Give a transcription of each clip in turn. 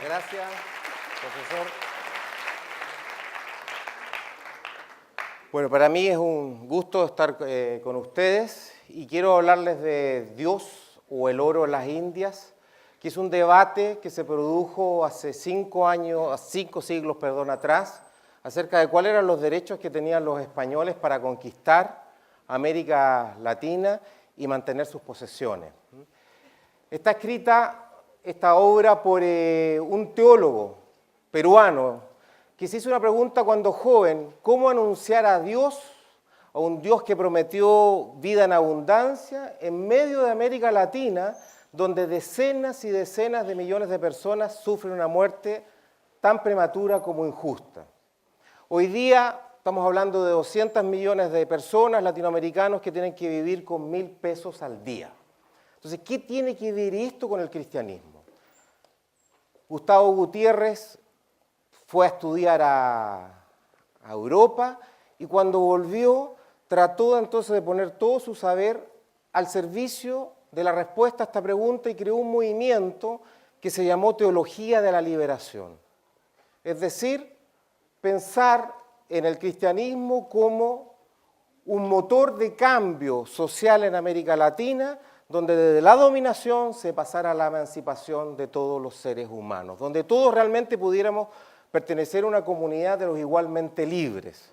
Gracias, profesor. Bueno, para mí es un gusto estar con ustedes y quiero hablarles de Dios o el oro en las Indias, que es un debate que se produjo hace 5 siglos atrás, acerca de cuáles eran los derechos que tenían los españoles para conquistar América Latina y mantener sus posesiones. Está escrita esta obra por un teólogo peruano que se hizo una pregunta cuando joven: ¿cómo anunciar a Dios, a un Dios que prometió vida en abundancia, en medio de América Latina, donde decenas y decenas de millones de personas sufren una muerte tan prematura como injusta? Hoy día estamos hablando de 200 millones de personas latinoamericanos que tienen que vivir con 1.000 pesos al día. Entonces, ¿qué tiene que ver esto con el cristianismo? Gustavo Gutiérrez fue a estudiar a Europa y cuando volvió trató entonces de poner todo su saber al servicio de la respuesta a esta pregunta y creó un movimiento que se llamó Teología de la Liberación. Es decir, pensar en el cristianismo como un motor de cambio social en América Latina, donde desde la dominación se pasara a la emancipación de todos los seres humanos, donde todos realmente pudiéramos pertenecer a una comunidad de los igualmente libres.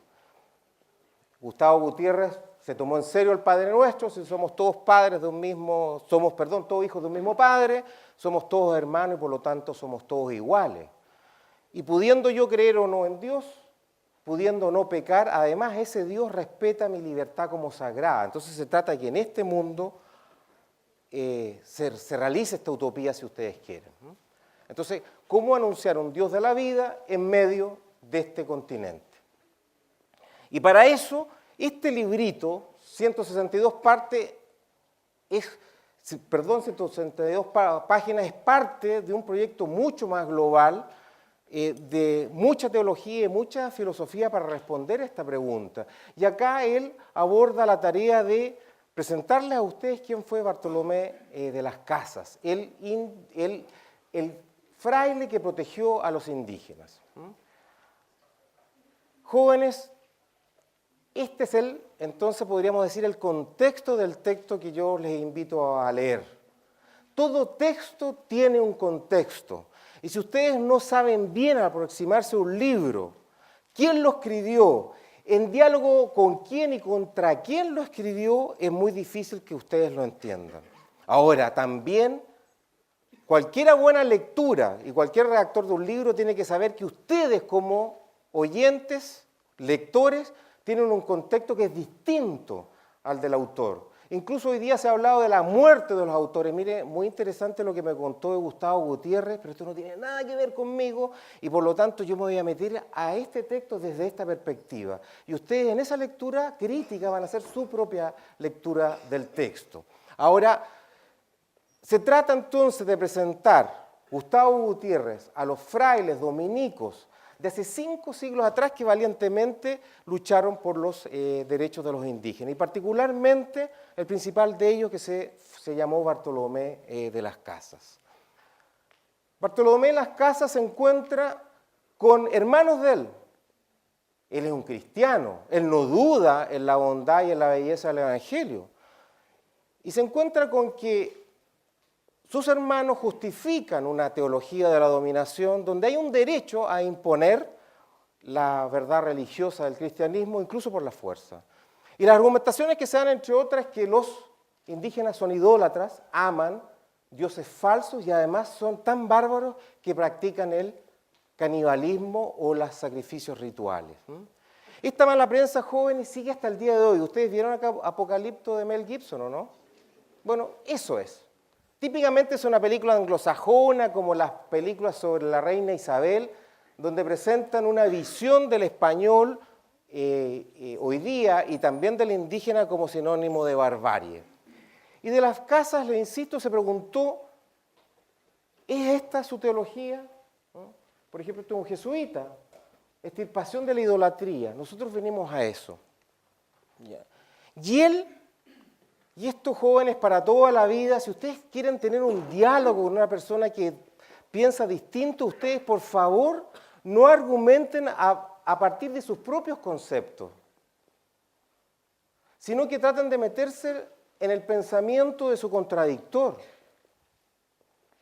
Gustavo Gutiérrez se tomó en serio el Padre Nuestro: si somos todos padres de un mismo, todos hijos de un mismo padre, somos todos hermanos y por lo tanto somos todos iguales. Y pudiendo yo creer o no en Dios, pudiendo no pecar, además ese Dios respeta mi libertad como sagrada. Entonces se trata de que en este mundo se realice esta utopía, si ustedes quieren. Entonces, ¿cómo anunciar un Dios de la vida en medio de este continente? Y para eso, este librito, 162 páginas, es parte de un proyecto mucho más global, de mucha teología y mucha filosofía para responder a esta pregunta. Y acá él aborda la tarea de presentarles a ustedes quién fue Bartolomé de las Casas, el fraile que protegió a los indígenas. Jóvenes, este es entonces podríamos decir, el contexto del texto que yo les invito a leer. Todo texto tiene un contexto. Y si ustedes no saben bien aproximarse a un libro, quién lo escribió, en diálogo con quién y contra quién lo escribió, es muy difícil que ustedes lo entiendan. Ahora, también, cualquier buena lectura y cualquier redactor de un libro tiene que saber que ustedes como oyentes, lectores, tienen un contexto que es distinto al del autor. Incluso hoy día se ha hablado de la muerte de los autores. Mire, muy interesante lo que me contó de Gustavo Gutiérrez, pero esto no tiene nada que ver conmigo y por lo tanto yo me voy a meter a este texto desde esta perspectiva. Y ustedes en esa lectura crítica van a hacer su propia lectura del texto. Ahora, se trata entonces de presentar Gustavo Gutiérrez a los frailes dominicos de hace 5 siglos atrás que valientemente lucharon por los derechos de los indígenas, y particularmente el principal de ellos que se llamó Bartolomé de las Casas. Bartolomé de las Casas se encuentra con hermanos de él. Él es un cristiano, él no duda en la bondad y en la belleza del Evangelio. Y se encuentra con que sus hermanos justifican una teología de la dominación donde hay un derecho a imponer la verdad religiosa del cristianismo, incluso por la fuerza. Y las argumentaciones que se dan, entre otras, que los indígenas son idólatras, aman dioses falsos y además son tan bárbaros que practican el canibalismo o los sacrificios rituales. Esta mala prensa, jóvenes, sigue hasta el día de hoy. ¿Ustedes vieron acá Apocalipto de Mel Gibson o no? Bueno, eso es. Típicamente es una película anglosajona, como las películas sobre la reina Isabel, donde presentan una visión del español hoy día y también del indígena como sinónimo de barbarie. Y de las Casas, le insisto, se preguntó, ¿es esta su teología? Por ejemplo, este es un jesuita, extirpación de la idolatría. Nosotros venimos a eso. Y él... Y estos jóvenes para toda la vida, si ustedes quieren tener un diálogo con una persona que piensa distinto, ustedes por favor no argumenten a partir de sus propios conceptos, sino que traten de meterse en el pensamiento de su contradictor.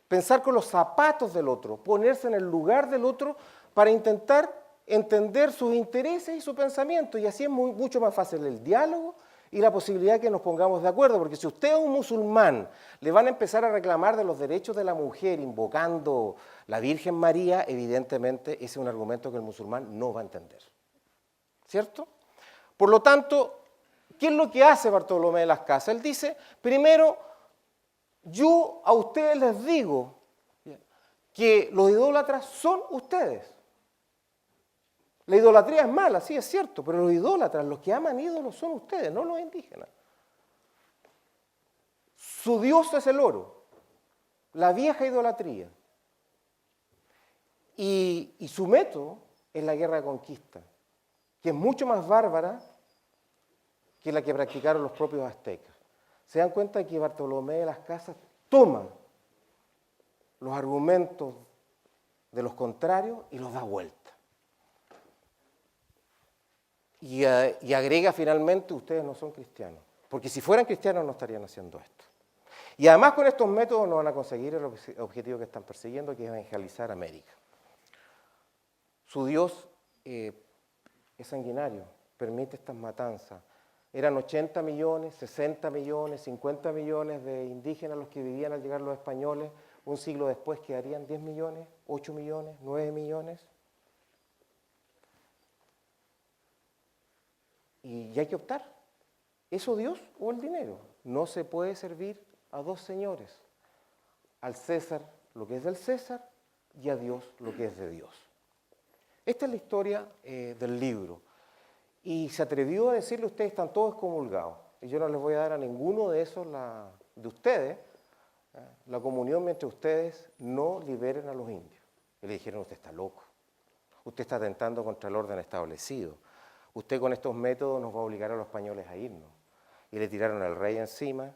Pensar con los zapatos del otro, ponerse en el lugar del otro para intentar entender sus intereses y su pensamiento. Y así es mucho más fácil el diálogo y la posibilidad de que nos pongamos de acuerdo. Porque si usted a un musulmán le van a empezar a reclamar de los derechos de la mujer invocando la Virgen María, evidentemente ese es un argumento que el musulmán no va a entender. ¿Cierto? Por lo tanto, ¿qué es lo que hace Bartolomé de las Casas? Él dice, primero, yo a ustedes les digo que los idólatras son ustedes. La idolatría es mala, sí es cierto, pero los idólatras, los que aman ídolos son ustedes, no los indígenas. Su dios es el oro, la vieja idolatría. Y su método es la guerra de conquista, que es mucho más bárbara que la que practicaron los propios aztecas. Se dan cuenta que Bartolomé de las Casas toma los argumentos de los contrarios y los da vuelta. Y agrega finalmente, ustedes no son cristianos, porque si fueran cristianos no estarían haciendo esto. Y además con estos métodos no van a conseguir el objetivo que están persiguiendo, que es evangelizar América. Su Dios es sanguinario, permite estas matanzas. Eran 80 millones, 60 millones, 50 millones de indígenas los que vivían al llegar los españoles. Un siglo después quedarían 10 millones, 8 millones, 9 millones. Y hay que optar. ¿Eso Dios o el dinero? No se puede servir a dos señores. Al César lo que es del César y a Dios lo que es de Dios. Esta es la historia del libro. Y se atrevió a decirle, ustedes están todos excomulgados. Y yo no les voy a dar a ninguno de esos, de ustedes, la comunión mientras ustedes no liberen a los indios. Y le dijeron, usted está loco. Usted está atentando contra el orden establecido. Usted con estos métodos nos va a obligar a los españoles a irnos. Y le tiraron al rey encima,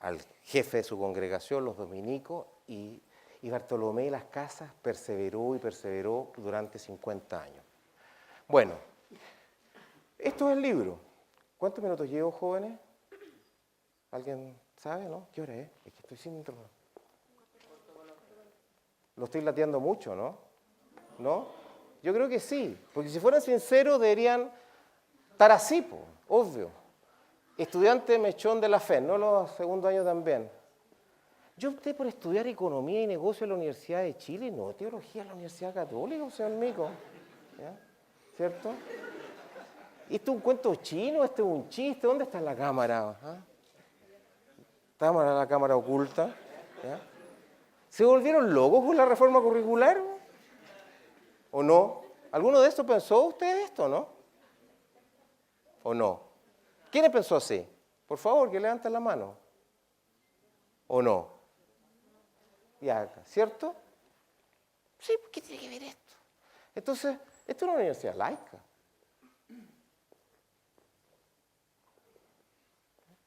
al jefe de su congregación, los dominicos, y Bartolomé de las Casas perseveró y perseveró durante 50 años. Bueno, esto es el libro. ¿Cuántos minutos llevo, jóvenes? ¿Alguien sabe, no? ¿Qué hora es? Es que estoy sin micrófono. Lo estoy lateando mucho, ¿no? ¿No? Yo creo que sí, porque si fueran sinceros deberían estar así, obvio. Estudiante mechón de la fe, no los segundos años también. Yo opté por estudiar Economía y Negocio en la Universidad de Chile, no Teología en la Universidad Católica, señor Mico. ¿Ya? ¿Cierto? ¿Esto es un cuento chino? ¿Esto es un chiste? ¿Dónde está la cámara? ¿Está la cámara oculta? ¿Ya? ¿Se volvieron locos con la reforma curricular? ¿O no? ¿Alguno de estos pensó usted esto, no? ¿O no? ¿Quién pensó así? Por favor, que levanten la mano. ¿O no? Ya, ¿cierto? Sí, ¿qué tiene que ver esto? Entonces, esto es una universidad laica.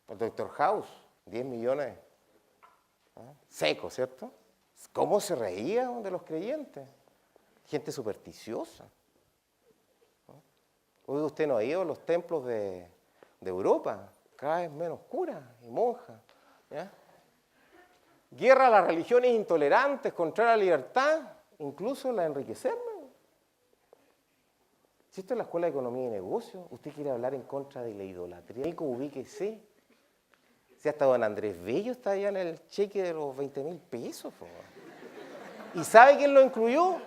El Dr. House, 10 millones. Seco, ¿cierto? ¿Cómo se reía de los creyentes? Gente supersticiosa. Hoy usted no ha ido a los templos de Europa, cada vez menos curas y monjas. ¿Ya? Guerra a las religiones intolerantes, contra la libertad, incluso la de enriquecerme. Si esto es la Escuela de Economía y Negocios, usted quiere hablar en contra de la idolatría, ubíquese. Si hasta don Andrés Bello está allá en el cheque de los 20.000 pesos. ¿Y sabe quién lo incluyó?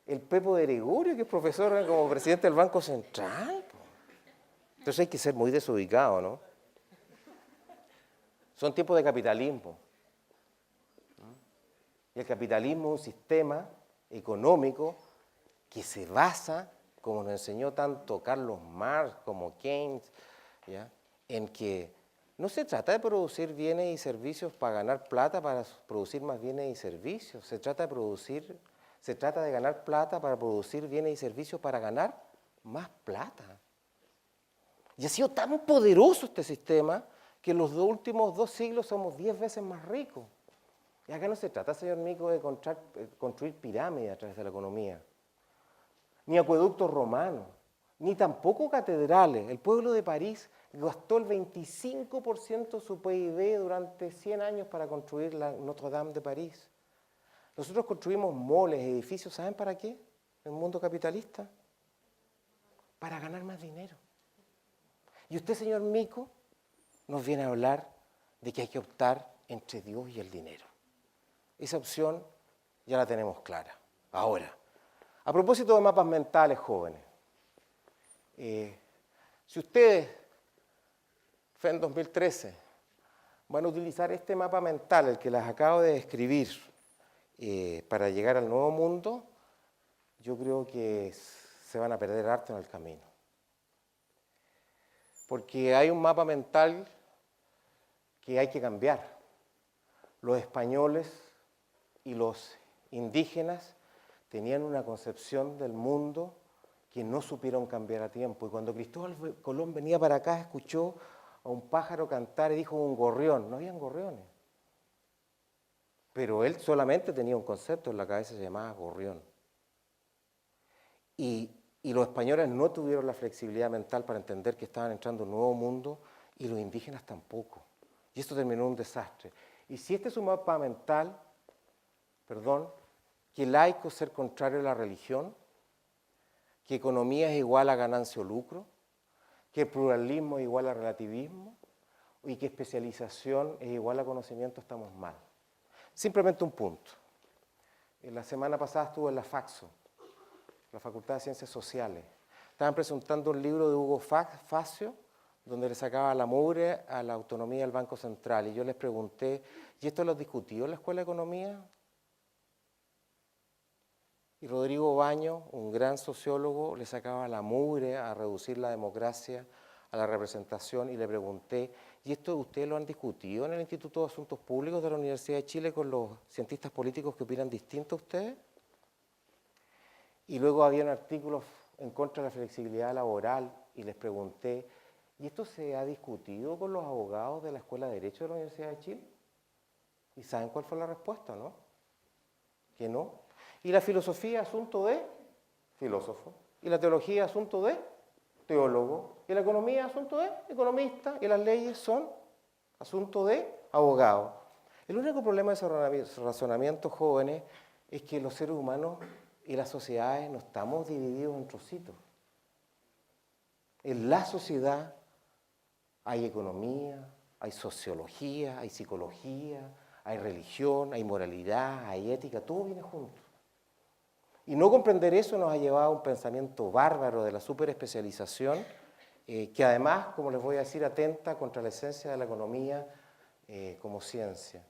El Pepo de Gregorio, que es profesor como presidente del Banco Central. Entonces hay que ser muy desubicado, ¿no? Son tiempos de capitalismo. Y el capitalismo es un sistema económico que se basa, como nos enseñó tanto Carlos Marx como Keynes, ¿ya? En que no se trata de producir bienes y servicios para ganar plata, para producir más bienes y servicios. Se trata de ganar plata para producir bienes y servicios para ganar más plata. Y ha sido tan poderoso este sistema que en los últimos 2 siglos somos 10 veces más ricos. Y acá no se trata, señor Mico, de construir pirámides a través de la economía, ni acueductos romanos, ni tampoco catedrales. El pueblo de París gastó el 25% de su PIB durante 100 años para construir la Notre Dame de París. Nosotros construimos moles, edificios, ¿saben para qué? En el mundo capitalista. Para ganar más dinero. Y usted, señor Mico, nos viene a hablar de que hay que optar entre Dios y el dinero. Esa opción ya la tenemos clara. Ahora, a propósito de mapas mentales, jóvenes, si ustedes, FEN 2013, van a utilizar este mapa mental, el que les acabo de describir, para llegar al nuevo mundo, yo creo que se van a perder harto en el camino. Porque hay un mapa mental que hay que cambiar. Los españoles y los indígenas tenían una concepción del mundo que no supieron cambiar a tiempo. Y cuando Cristóbal Colón venía para acá, escuchó a un pájaro cantar y dijo un gorrión. No habían gorriones. Pero él solamente tenía un concepto en la cabeza, se llamaba gorrión. Y los españoles no tuvieron la flexibilidad mental para entender que estaban entrando en un nuevo mundo y los indígenas tampoco. Y esto terminó en un desastre. Y si este es un mapa mental, que laico es ser contrario a la religión, que economía es igual a ganancia o lucro, que pluralismo es igual a relativismo y que especialización es igual a conocimiento, estamos mal. Simplemente un punto. La semana pasada estuve en la FACSO, la Facultad de Ciencias Sociales. Estaban presentando un libro de Hugo Facio, donde le sacaba la mugre a la autonomía del Banco Central. Y yo les pregunté, ¿y esto lo discutió en la Escuela de Economía? Y Rodrigo Baño, un gran sociólogo, le sacaba la mugre a reducir la democracia a la representación y le pregunté, ¿y esto ustedes lo han discutido en el Instituto de Asuntos Públicos de la Universidad de Chile con los cientistas políticos que opinan distinto a ustedes? Y luego había un artículo en contra de la flexibilidad laboral y les pregunté, ¿y esto se ha discutido con los abogados de la Escuela de Derecho de la Universidad de Chile? ¿Y saben cuál fue la respuesta, no? Que no. Y la filosofía, asunto de filósofo. Y la teología, asunto de teólogo. Y la economía, asunto de economista. Y las leyes son asunto de abogado. El único problema de ese razonamiento, jóvenes, es que los seres humanos y las sociedades no estamos divididos en trocitos. En la sociedad hay economía, hay sociología, hay psicología, hay religión, hay moralidad, hay ética, todo viene junto. Y no comprender eso nos ha llevado a un pensamiento bárbaro de la superespecialización, que además, como les voy a decir, atenta contra la esencia de la economía como ciencia.